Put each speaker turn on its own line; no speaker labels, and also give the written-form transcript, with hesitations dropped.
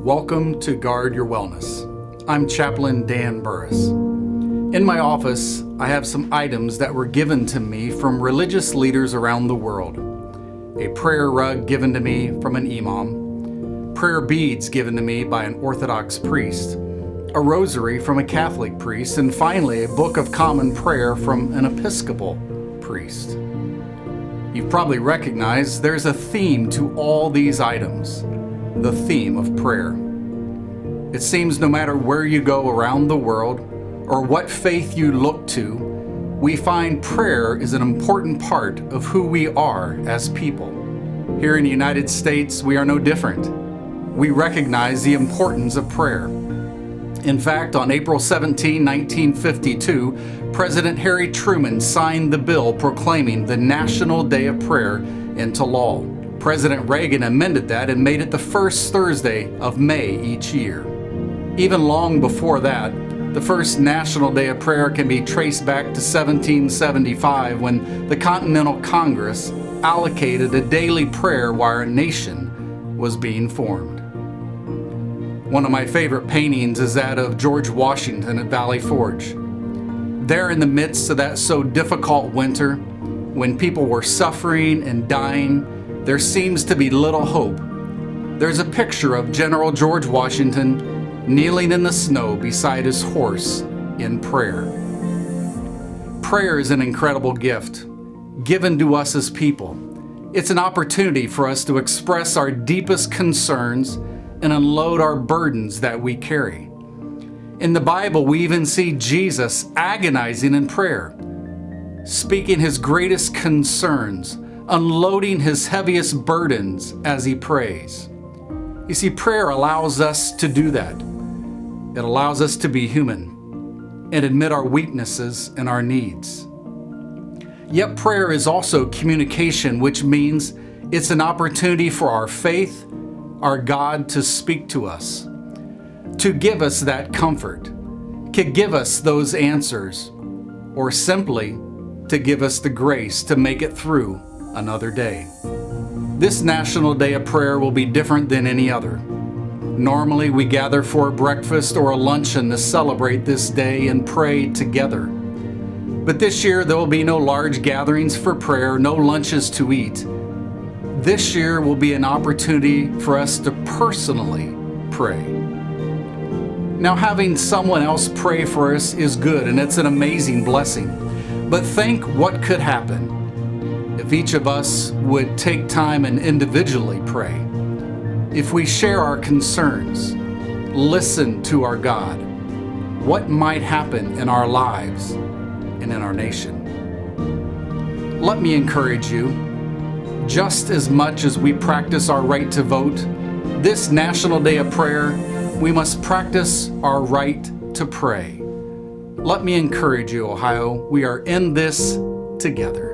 Welcome to Guard Your Wellness. I'm Chaplain Dan Burris. In my office, I have some items that were given to me from religious leaders around the world. A prayer rug given to me from an imam, prayer beads given to me by an Orthodox priest, a rosary from a Catholic priest, and finally a book of common prayer from an Episcopal priest. You've probably recognized there's a theme to all these items, the theme of prayer. It seems no matter where you go around the world or what faith you look to, we find prayer is an important part of who we are as people. Here in the United States, we are no different. We recognize the importance of prayer. In fact, on April 17, 1952, President Harry Truman signed the bill proclaiming the National Day of Prayer into law. President Reagan amended that and made it the first Thursday of May each year. Even long before that, the first National Day of Prayer can be traced back to 1775 when the Continental Congress allocated a daily prayer while our nation was being formed. One of my favorite paintings is that of George Washington at Valley Forge. There in the midst of that so difficult winter, when people were suffering and dying, there seems to be little hope. There's a picture of General George Washington kneeling in the snow beside his horse in prayer. Prayer is an incredible gift given to us as people. It's an opportunity for us to express our deepest concerns and unload our burdens that we carry. In the Bible, we even see Jesus agonizing in prayer, speaking his greatest concerns, unloading his heaviest burdens as he prays. You see, prayer allows us to do that. It allows us to be human and admit our weaknesses and our needs. Yet prayer is also communication, which means it's an opportunity for our faith, our God, to speak to us, to give us that comfort, to give us those answers, or simply to give us the grace to make it through another day. This National Day of Prayer will be different than any other. Normally, we gather for a breakfast or a luncheon to celebrate this day and pray together. But this year, there will be no large gatherings for prayer, no lunches to eat. This year will be an opportunity for us to personally pray. Now, having someone else pray for us is good, and it's an amazing blessing. But think what could happen if each of us would take time and individually pray. If we share our concerns, listen to our God, what might happen in our lives and in our nation. Let me encourage you, just as much as we practice our right to vote, this National Day of Prayer, we must practice our right to pray. Let me encourage you, Ohio, we are in this together.